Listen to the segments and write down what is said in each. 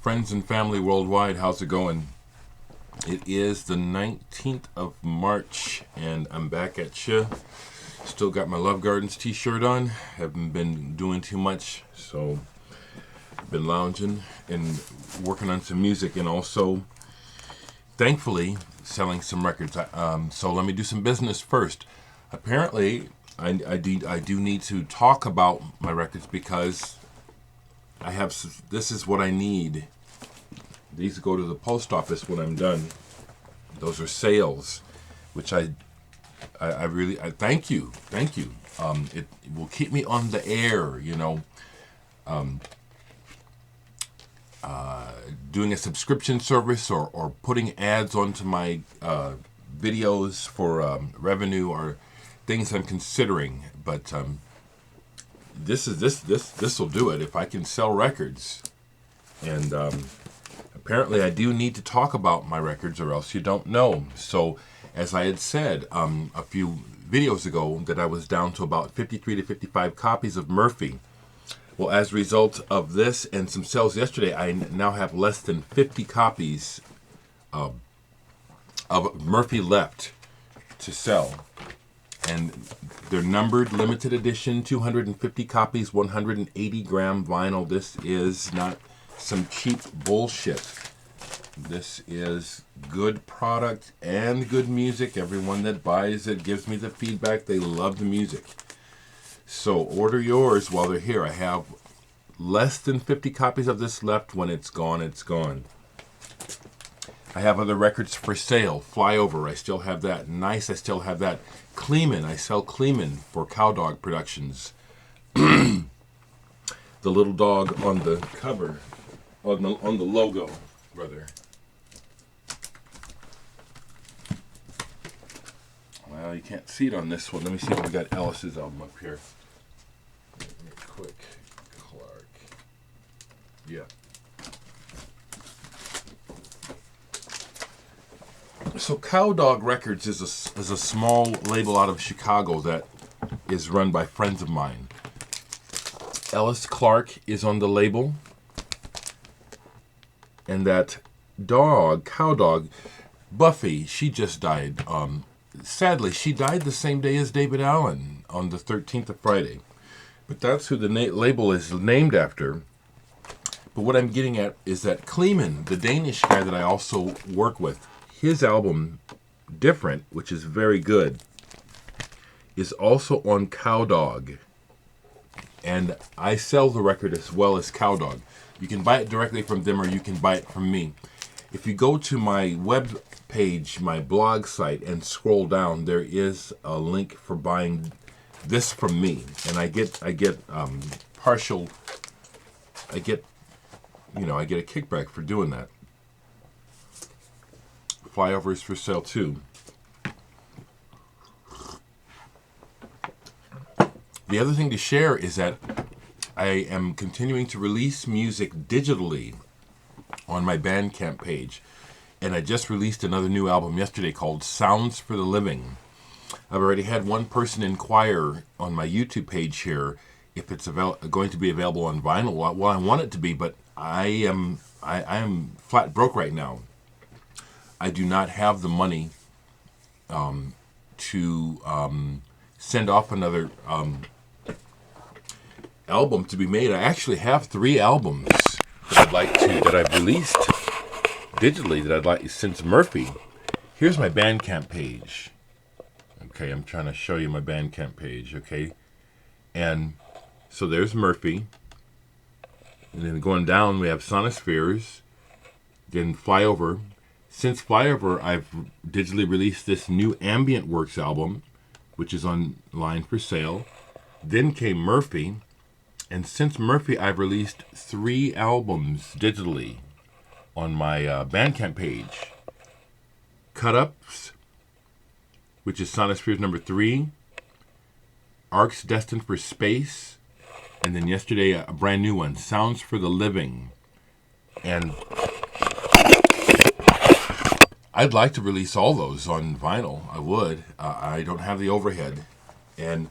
friends and family worldwide. How's it going? It is the 19th of March, and I'm back at you. Still got my Love Gardens t-shirt on. Haven't been doing too much, so been lounging and working on some music, and also, thankfully, selling some records. So let me do some business first. Apparently, I do need to talk about my records because this is what I need. These go to the post office when I'm done. Those are sales, which I really thank you. It will keep me on the air, doing a subscription service or putting ads onto my videos for revenue or things I'm considering. But this will do it if I can sell records. And apparently I do need to talk about my records or else you don't know. So as I had said a few videos ago that I was down to about 53 to 55 copies of Murphy. Well, as a result of this and some sales yesterday, I now have less than 50 copies of Murphy left to sell. And they're numbered, limited edition, 250 copies, 180-gram vinyl. This is not some cheap bullshit. This is good product and good music. Everyone that buys it gives me the feedback. They love the music. So order yours while they're here. I have less than 50 copies of this left. When it's gone, it's gone. I have other records for sale. Flyover, I still have that. Nice, I still have that. Kleeman, I sell Kleeman for Cowdog Productions. The little dog on the cover, on the logo, rather. Well, you can't see it on this one. Let me see if we got Ellis's album up here. Quick, Clark. Yeah. So Cowdog Records is a small label out of Chicago that is run by friends of mine. Ellis Clark is on the label. And that dog, Cowdog, Buffy, she just died. Sadly, she died the same day as David Allen on the 13th of Friday. But that's who the label is named after. But what I'm getting at is that Kleeman, the Danish guy that I also work with, his album, Different, which is very good, is also on Cowdog. And I sell the record as well as Cowdog. You can buy it directly from them or you can buy it from me. If you go to my web page, my blog site, and scroll down, there is a link for buying this from me. And I get a kickback for doing that. Flyover is for sale too. The other thing to share is that I am continuing to release music digitally on my Bandcamp page. And I just released another new album yesterday called Sounds for the Living. I've already had one person inquire on my YouTube page here if it's going to be available on vinyl. Well, I want it to be, but I am flat broke right now. I do not have the money to send off another album to be made. I actually have 3 albums that I've released digitally that I'd like since Murphy. Here's my Bandcamp page. Okay, I'm trying to show you my Bandcamp page, okay? And so there's Murphy. And then going down, we have Sonospheres. Then Flyover. Since Flyover, I've digitally released this new Ambient Works album, which is online for sale. Then came Murphy. And since Murphy, I've released 3 albums digitally on my Bandcamp page. Cut Ups, which is Sonospheres number 3. Arcs Destined for Space. And then yesterday, a brand new one, Sounds for the Living. And I'd like to release all those on vinyl. I would. I don't have the overhead. And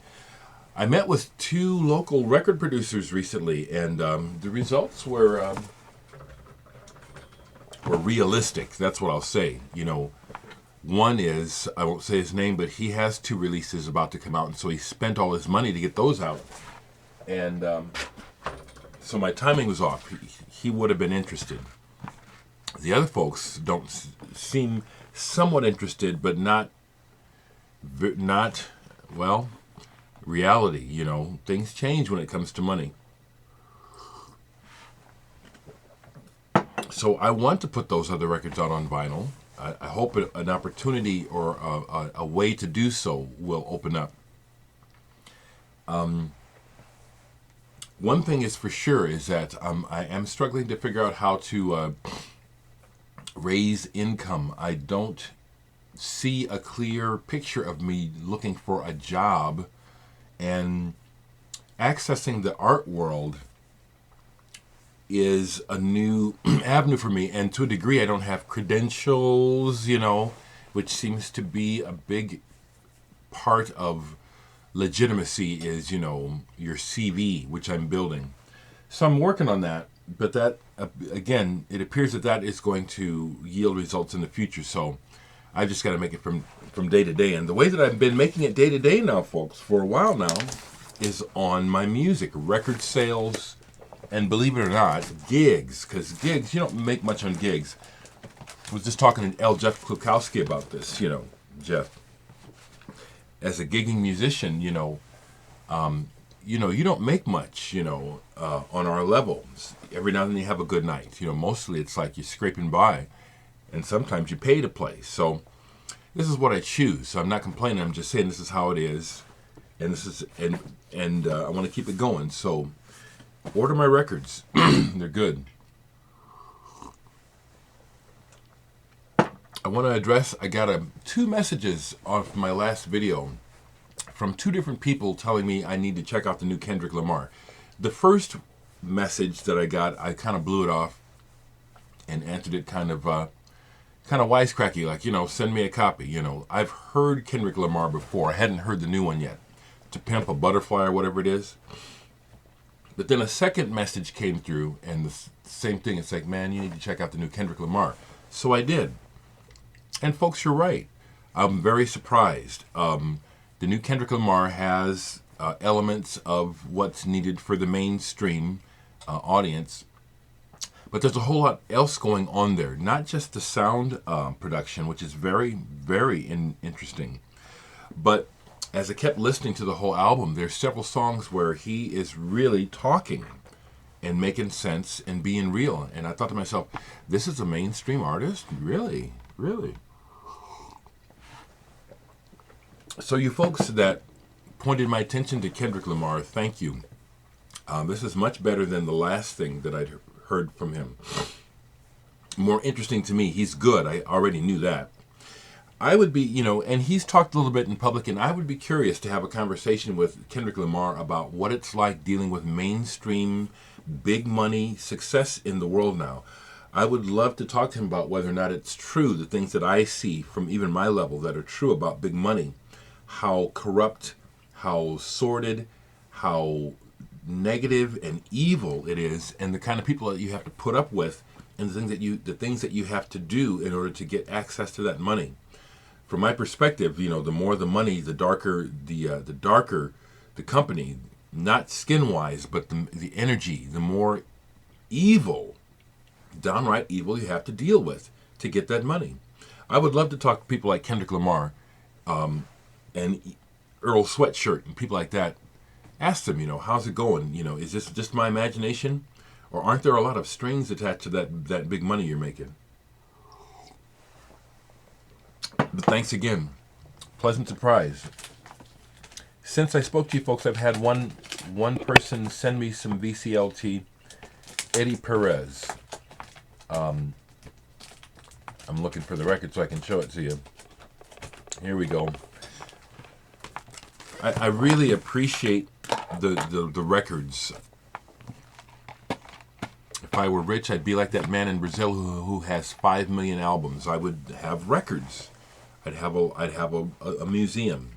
I met with 2 local record producers recently, and the results were or realistic. That's what I'll say. One is, I won't say his name, but he has 2 releases about to come out, and so he spent all his money to get those out. And so my timing was off. He would have been interested. The other folks don't seem somewhat interested, but not well, reality, things change when it comes to money. So I want to put those other records out on vinyl. I hope an opportunity or a way to do so will open up. One thing is for sure is that I am struggling to figure out how to raise income. I don't see a clear picture of me looking for a job, and accessing the art world is a new avenue for me. And to a degree, I don't have credentials, which seems to be a big part of legitimacy is, your CV, which I'm building. So I'm working on that, but that, again, it appears that is going to yield results in the future. So I just got to make it from day to day. And the way that I've been making it day to day now, folks, for a while now, is on my music, record sales, and believe it or not, gigs. Because gigs, you don't make much on gigs. I was just talking to Jeff Klukowski about this, Jeff. As a gigging musician, you don't make much, on our level. Every now and then you have a good night. Mostly it's like you're scraping by, and sometimes you pay to play. So this is what I choose. So I'm not complaining. I'm just saying this is how it is, and I want to keep it going. So order my records. They're good. I want to address, I got 2 messages off my last video from 2 different people telling me I need to check out the new Kendrick Lamar. The first message that I got, I kind of blew it off and answered it kind of wisecracky, like, send me a copy. I've heard Kendrick Lamar before. I hadn't heard the new one yet. To Pimp a Butterfly or whatever it is. But then a second message came through, and the same thing. It's like, man, you need to check out the new Kendrick Lamar. So I did. And folks, you're right. I'm very surprised. The new Kendrick Lamar has elements of what's needed for the mainstream audience. But there's a whole lot else going on there. Not just the sound production, which is very, very interesting. But as I kept listening to the whole album, there's several songs where he is really talking and making sense and being real. And I thought to myself, this is a mainstream artist? Really? Really? So you folks that pointed my attention to Kendrick Lamar, thank you. This is much better than the last thing that I'd heard from him. More interesting to me. He's good. I already knew that. I would be, and he's talked a little bit in public, and I would be curious to have a conversation with Kendrick Lamar about what it's like dealing with mainstream, big money success in the world now. I would love to talk to him about whether or not it's true, the things that I see from even my level that are true about big money. How corrupt, how sordid, how negative and evil it is, and the kind of people that you have to put up with, and the things that you have to do in order to get access to that money. From my perspective, the more the money, the darker the company, not skin wise, but the energy, the more evil, downright evil you have to deal with to get that money. I would love to talk to people like Kendrick Lamar, and Earl Sweatshirt and people like that. Ask them, how's it going? Is this just my imagination? Or aren't there a lot of strings attached to that big money you're making? But thanks again. Pleasant surprise. Since I spoke to you folks, I've had one person send me some VCLT. Eddie Perez. I'm looking for the record so I can show it to you. Here we go. I really appreciate the records. If I were rich, I'd be like that man in Brazil who has 5 million albums. I would have records. I'd have a museum.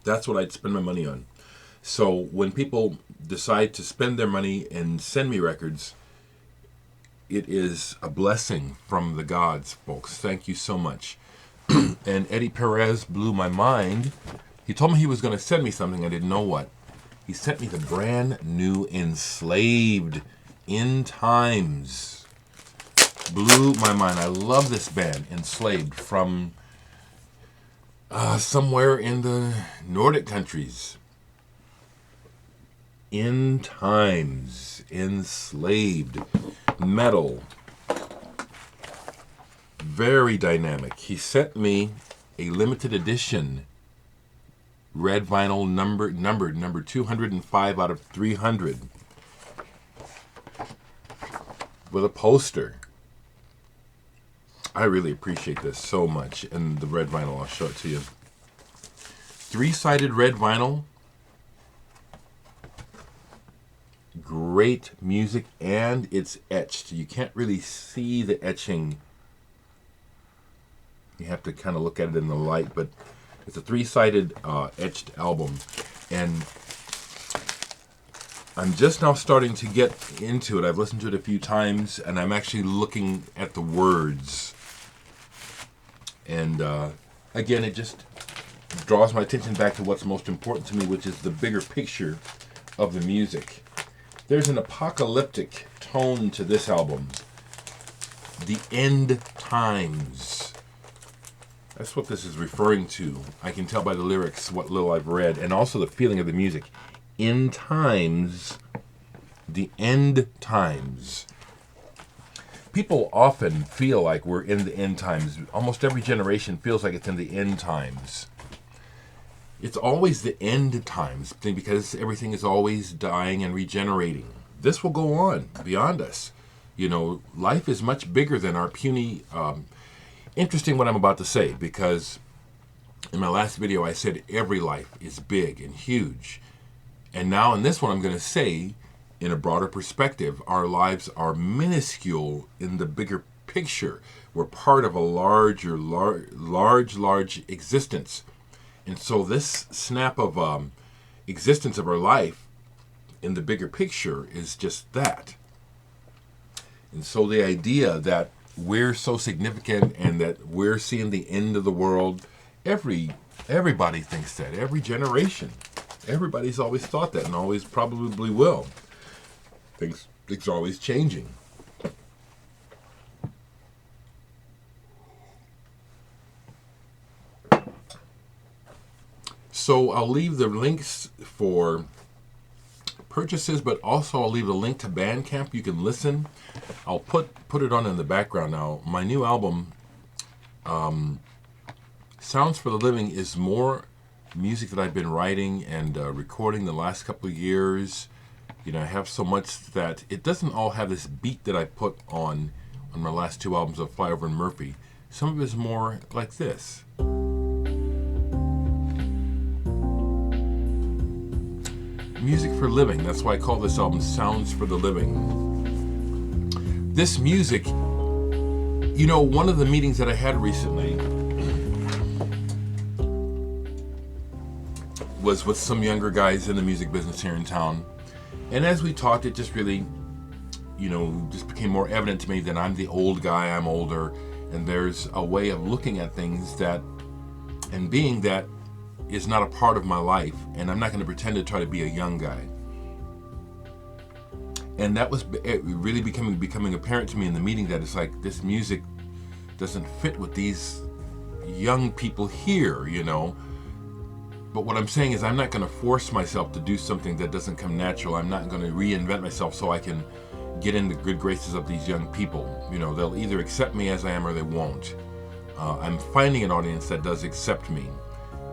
That's what I'd spend my money on. So when people decide to spend their money and send me records, it is a blessing from the gods, folks. Thank you so much. And Eddie Perez blew my mind. He told me he was going to send me something. I didn't know what. He sent me the brand new Enslaved In Times. Blew my mind. I love this band, Enslaved, from somewhere in the Nordic countries. In Times, Enslaved, metal, very dynamic. He sent me a limited edition red vinyl numbered number 205 out of 300 with a poster. I really appreciate this so much. And the red vinyl, I'll show it to you. 3-sided red vinyl. Great music, and it's etched. You can't really see the etching. You have to kind of look at it in the light, but it's a 3-sided etched album. And I'm just now starting to get into it. I've listened to it a few times, and I'm actually looking at the words. And again, it just draws my attention back to what's most important to me, which is the bigger picture of the music. There's an apocalyptic tone to this album. The end times. That's what this is referring to. I can tell by the lyrics what little I've read, and also the feeling of the music. In times, the end times. People often feel like we're in the end times. Almost every generation feels like it's in the end times. It's always the end times because everything is always dying and regenerating. This will go on beyond us. You know, life is much bigger than our puny... Interesting what I'm about to say, because in my last video I said every life is big and huge. And now in this one I'm going to say, in a broader perspective, our lives are minuscule in the bigger picture. We're part of a large existence. And so this snap of existence of our life in the bigger picture is just that. And so the idea that we're so significant and that we're seeing the end of the world, everybody thinks that, every generation. Everybody's always thought that and always probably will. Things are always changing. So I'll leave the links for purchases, but also I'll leave a link to Bandcamp. You can listen. I'll put it on in the background now. My new album, Sounds for the Living, is more music that I've been writing and recording the last couple of years. You know, I have so much that it doesn't all have this beat that I put on my last 2 albums of Flyover and Murphy. Some of it is more like this. Music for living. That's why I call this album Sounds for the Living. This music, you know, one of the meetings that I had recently was with some younger guys in the music business here in town. And as we talked, it just really, you know, just became more evident to me that I'm the old guy, I'm older, and there's a way of looking at things that, and being that, is not a part of my life, and I'm not going to pretend to try to be a young guy. And that was really becoming apparent to me in the meeting, that it's like this music doesn't fit with these young people here, you know. But what I'm saying is I'm not going to force myself to do something that doesn't come natural. I'm not going to reinvent myself so I can get in the good graces of these young people. You know, they'll either accept me as I am or they won't. I'm finding an audience that does accept me.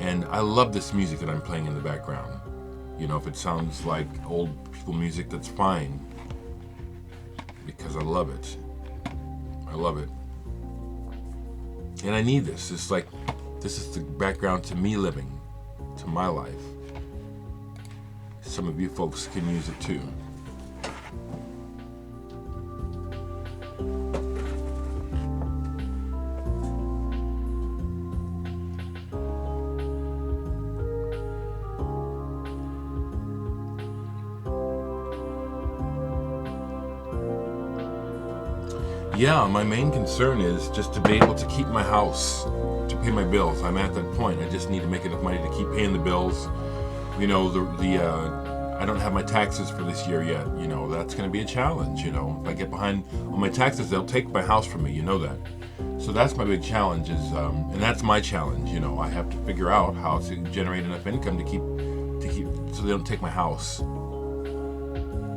And I love this music that I'm playing in the background. You know, if it sounds like old people music, that's fine. Because I love it. I love it. And I need this. It's like, this is the background to me living, to my life. Some of you folks can use it too. yeah, my main concern is just to be able to keep my house, to pay my bills. I'm at that point. I just need to make enough money to keep paying the bills. You know, I don't have my taxes for this year yet. You know, that's going to be a challenge. You know, if I get behind on my taxes, they'll take my house from me. You know that. So that's my big challenge and that's my challenge. You know, I have to figure out how to generate enough income to keep, so they don't take my house.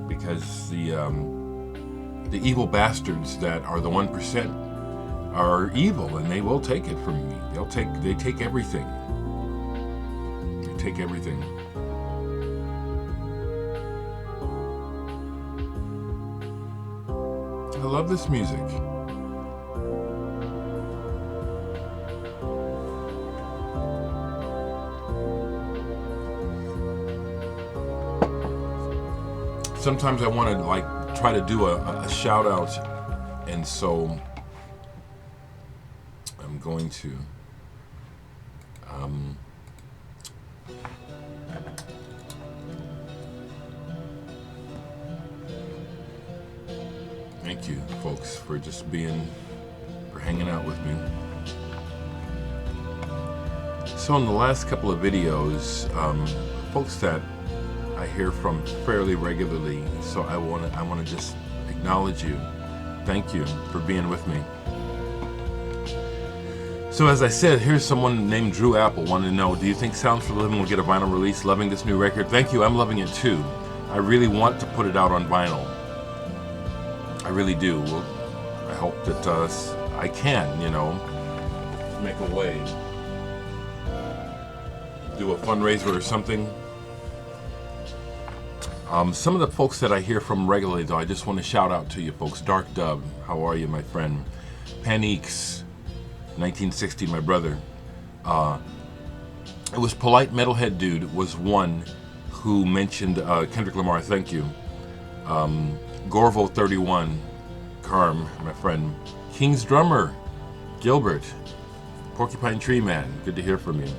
Because the evil bastards that are the 1% are evil, and they will take it from me. They take everything. They take everything. I love this music. Sometimes I want to like try to do a shout out, and so I'm going to thank you folks for just for hanging out with me. So in the last couple of videos, folks that I hear from fairly regularly, so I want to just acknowledge you. Thank you for being with me. So as I said, here's someone named Drew Apple wanting to know, do you think Sounds for the Living will get a vinyl release? Loving this new record. Thank you, I'm loving it too. I really want to put it out on vinyl. I really do. Well, I hope that I can, you know, make a way. Do a fundraiser or something. Some of the folks that I hear from regularly, though, I just want to shout out to you folks. Dark Dub, how are you, my friend? Paniques, 1960, my brother. It was Polite Metalhead Dude was one who mentioned Kendrick Lamar, thank you. Gorvo 31, Carm, my friend. King's Drummer, Gilbert. Porcupine Tree Man, good to hear from you.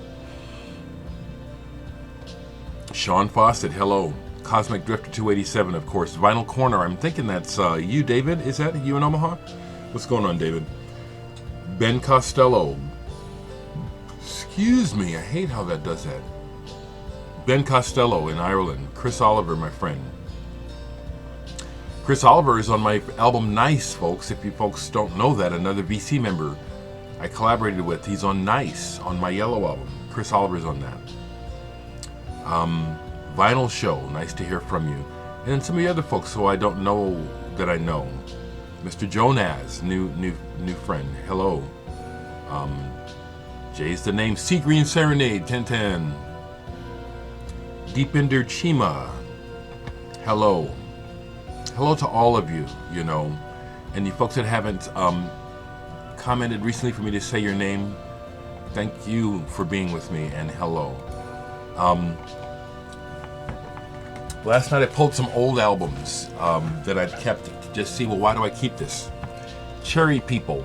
Sean Fawcett, hello. Cosmic Drifter 287, of course. Vinyl Corner, I'm thinking that's you, David. Is that you in Omaha? What's going on, David? Ben Costello. Excuse me, I hate how that does that. Ben Costello in Ireland. Chris Oliver, my friend. Chris Oliver is on my album Nice, folks. If you folks don't know that, another VC member I collaborated with. He's on Nice, on my Yellow album. Chris Oliver's on that. Vinyl Show, nice to hear from you. And some of the other folks who I don't know that I know. Mr. Jonaz, new friend, hello. Jay's the name, Sea Green Serenade, 1010. Deepinder Chima, hello. Hello to all of you, you know. And you folks that haven't commented recently for me to say your name, thank you for being with me, and hello. Last night I pulled some old albums that I'd kept to just see, well, why do I keep this? Cherry People.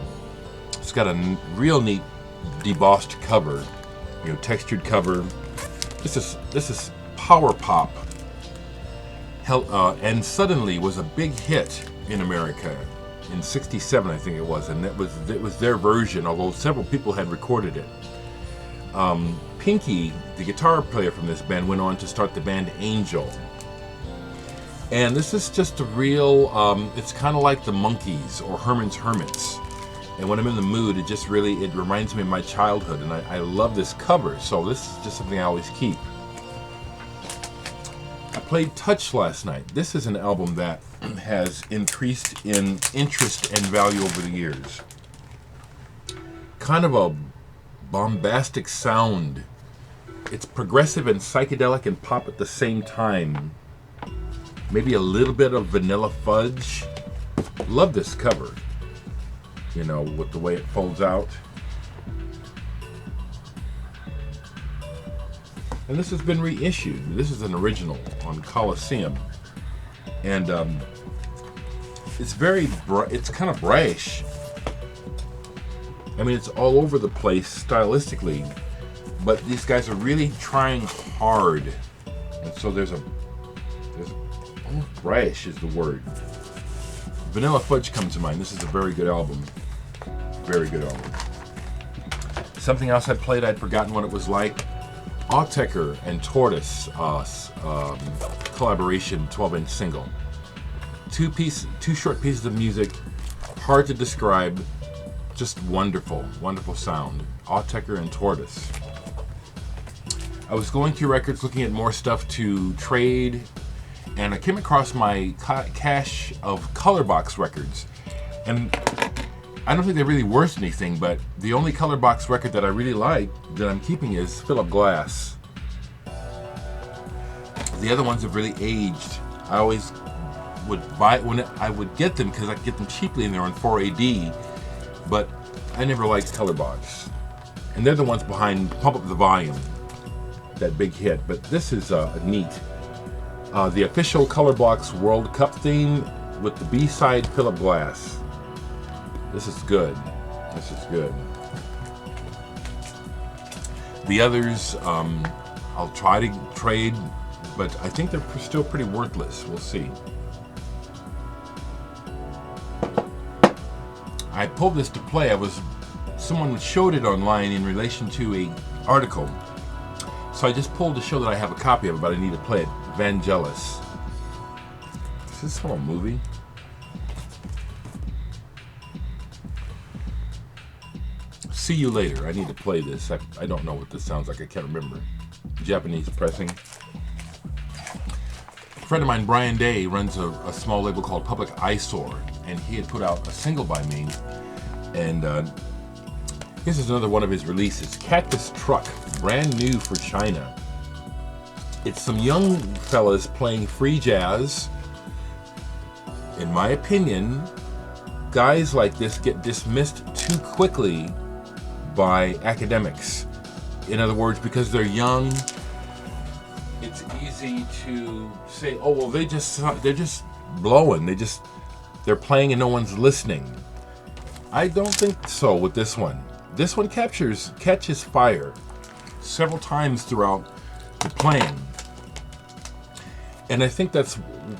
It's got a real neat debossed cover, you know, textured cover. This is power pop. And Suddenly was a big hit in America in '67, I think it was, and it was their version, although several people had recorded it. Pinky, the guitar player from this band, went on to start the band Angel. And this is just a real, it's kind of like the Monkees or Herman's Hermits. And when I'm in the mood, it reminds me of my childhood, and I love this cover, so this is just something I always keep. I played Touch last night. This is an album that has increased in interest and value over the years. Kind of a bombastic sound. It's progressive and psychedelic and pop at the same time. Maybe a little bit of Vanilla Fudge. Love this cover. You know, with the way it folds out. And this has been reissued. This is an original on Coliseum. And it's it's kind of brash. I mean, it's all over the place stylistically, but these guys are really trying hard. And so there's brash is the word. Vanilla Fudge comes to mind. This is a very good album. Very good album. Something else I played, I'd forgotten what it was like. Autechre and Tortoise collaboration 12-inch single. Two short pieces of music, hard to describe, just wonderful, wonderful sound. Autechre and Tortoise. I was going through records looking at more stuff to trade, and I came across my cache of color box records. And I don't think they're really worth anything, but the only color box record that I really like that I'm keeping is Philip Glass. The other ones have really aged. I always would buy when I would get them because I could get them cheaply and they're on 4AD, but I never liked color box. And they're the ones behind Pump Up the Volume, that big hit. But this is neat. The official color box World Cup theme with the B-side Philip Glass. This is good. This is good. The others, I'll try to trade, but I think they're still pretty worthless. We'll see. I pulled this to play. Someone showed it online in relation to an article. So I just pulled to show that I have a copy of it, but I need to play it. Vangelis. Is this from a movie? See You Later. I need to play this. I don't know what this sounds like. I can't remember. Japanese pressing. A friend of mine, Brian Day, runs a small label called Public Eyesore, and he had put out a single by me. And this is another one of his releases. Cactus Truck, brand new for China. It's some young fellas playing free jazz. In my opinion, guys like this get dismissed too quickly by academics. In other words, because they're young, it's easy to say, "Oh well, they're just blowing. They're playing and no one's listening." I don't think so with this one. This one catches fire several times throughout the playing. And I think that's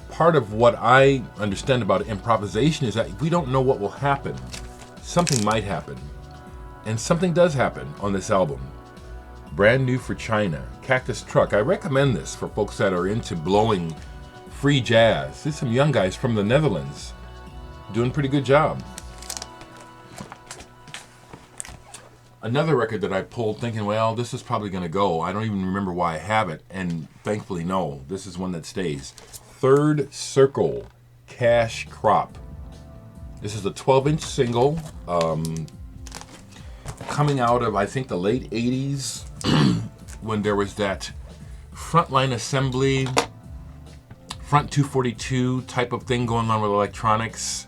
part of what I understand about improvisation is that we don't know what will happen. Something might happen. And something does happen on this album. Brand new for China. Cactus Truck. I recommend this for folks that are into blowing free jazz. There's some young guys from the Netherlands doing a pretty good job. Another record that I pulled thinking, well, this is probably going to go. I don't even remember why I have it. And thankfully, no. This is one that stays. Third Circle, Cash Crop. This is a 12-inch single. Coming out of, I think, the late 80s when there was that frontline assembly, front 242 type of thing going on with electronics.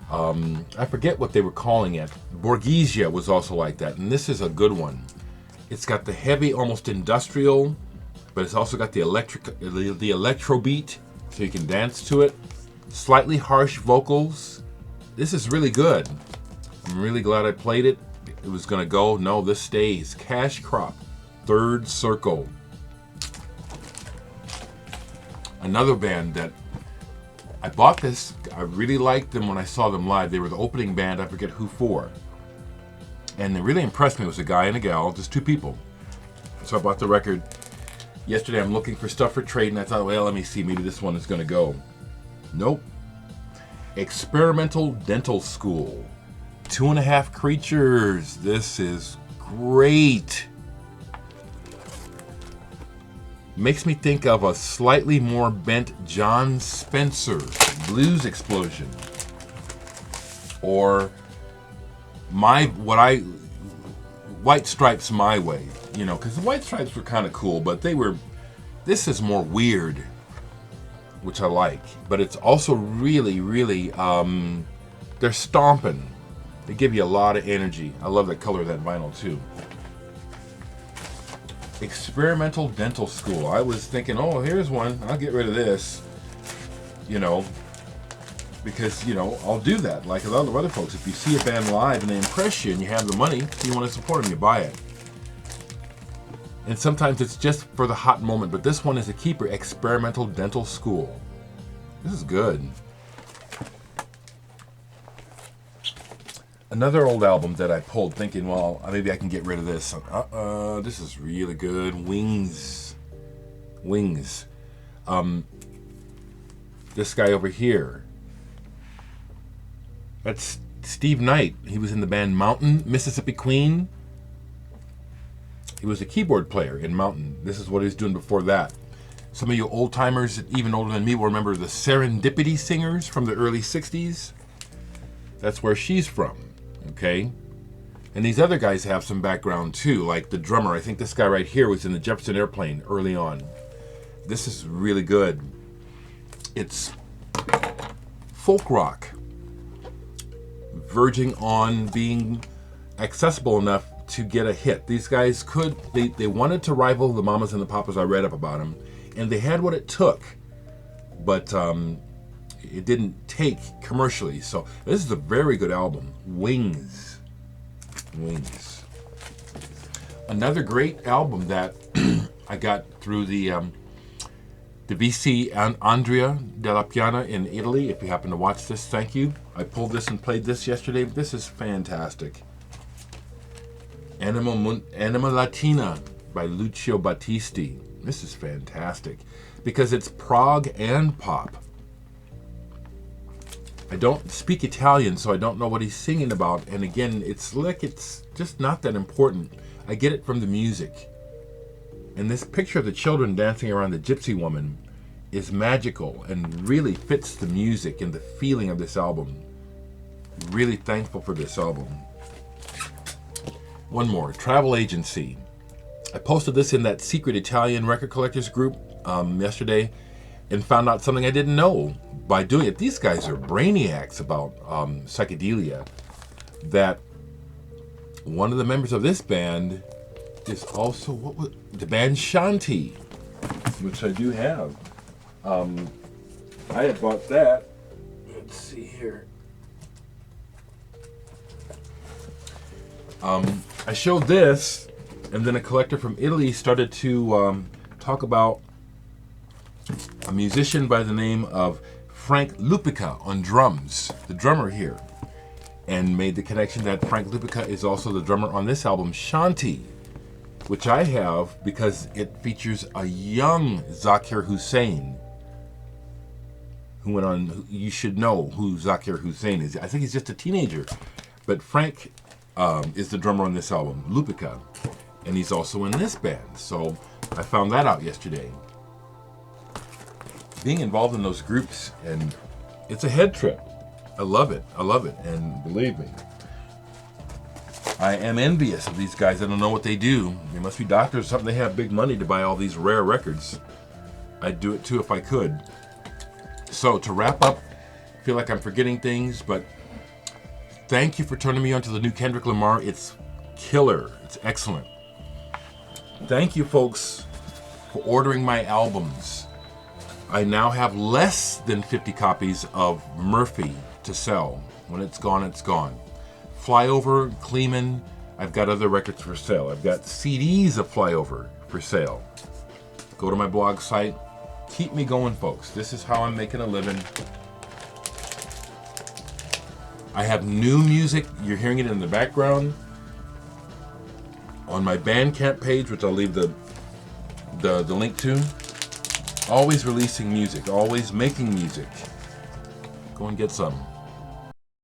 I forget what they were calling it. Borghesia was also like that, and this is a good one. It's got the heavy, almost industrial, but it's also got the electro beat, so you can dance to it. Slightly harsh vocals. This is really good. I'm really glad I played it. It was gonna go. No, this stays. Cash Crop, Third Circle. Another band that I bought this. I really liked them when I saw them live. They were the opening band. I forget who for. And they really impressed me. It was a guy and a gal, just two people. So I bought the record. Yesterday I'm looking for stuff for trade, and I thought, well, let me see. Maybe this one is gonna go. Nope. Experimental Dental School. 2.5 Creatures. This is great. Makes me think of a slightly more bent John Spencer, Blues Explosion. Or White Stripes My Way. You know, because the White Stripes were kind of cool, but this is more weird, which I like. But it's also really, really, they're stomping. They give you a lot of energy. I love the color of that vinyl too. Experimental Dental School. I was thinking, oh, here's one. I'll get rid of this. You know, because, you know, I'll do that. Like a lot of other folks, if you see a band live and they impress you and you have the money, you want to support them, you buy it. And sometimes it's just for the hot moment, but this one is a keeper. Experimental Dental School. This is good. Another old album that I pulled thinking, well, maybe I can get rid of this. This is really good. Wings. This guy over here. That's Steve Knight. He was in the band Mountain, Mississippi Queen. He was a keyboard player in Mountain. This is what he was doing before that. Some of you old timers, even older than me, will remember the Serendipity Singers from the early 60s. That's where she's from, okay? And these other guys have some background too, like the drummer. I think this guy right here was in the Jefferson Airplane early on. This is really good. It's folk rock, verging on being accessible enough to get a hit. These guys they wanted to rival the Mamas and the Papas. I read up about them, and they had what it took, but it didn't take commercially. So this is a very good album. Wings. Another great album that I got through the VC and Andrea Della Piana in Italy. If you happen to watch this, thank you. I pulled this and played this yesterday. This is fantastic. Anima Latina by Lucio Battisti. This is fantastic because it's prog and pop. I don't speak Italian, so I don't know what he's singing about. And again, it's just not that important. I get it from the music. And this picture of the children dancing around the gypsy woman is magical and really fits the music and the feeling of this album. Really thankful for this album. One more, Travel Agency. I posted this in that secret Italian record collectors group yesterday and found out something I didn't know by doing it. These guys are brainiacs about psychedelia. That one of the members of this band is also the band Shanti, which I do have. I had bought that. Let's see here. I showed this, and then a collector from Italy started to talk about a musician by the name of Frank Lupica on drums, the drummer here, and made the connection that Frank Lupica is also the drummer on this album, Shanti, which I have because it features a young Zakir Hussain, who went on. You should know who Zakir Hussain is. I think he's just a teenager, but Frank is the drummer on this album, Lupica, and he's also in this band. So I found that out yesterday. Being involved in those groups, and it's a head trip. I love it, and believe me, I am envious of these guys. I don't know what they do. They must be doctors or something. They have big money to buy all these rare records. I'd do it too if I could. So to wrap up, I feel like I'm forgetting things, but thank you for turning me on to the new Kendrick Lamar. It's killer. It's excellent. Thank you, folks, for ordering my albums. I now have less than 50 copies of Murphy to sell. When it's gone, it's gone. Flyover, Kleeman, I've got other records for sale. I've got CDs of Flyover for sale. Go to my blog site. Keep me going, folks. This is how I'm making a living. I have new music. You're hearing it in the background. On my Bandcamp page, which I'll leave the link to. Always releasing music. Always making music. Go and get some.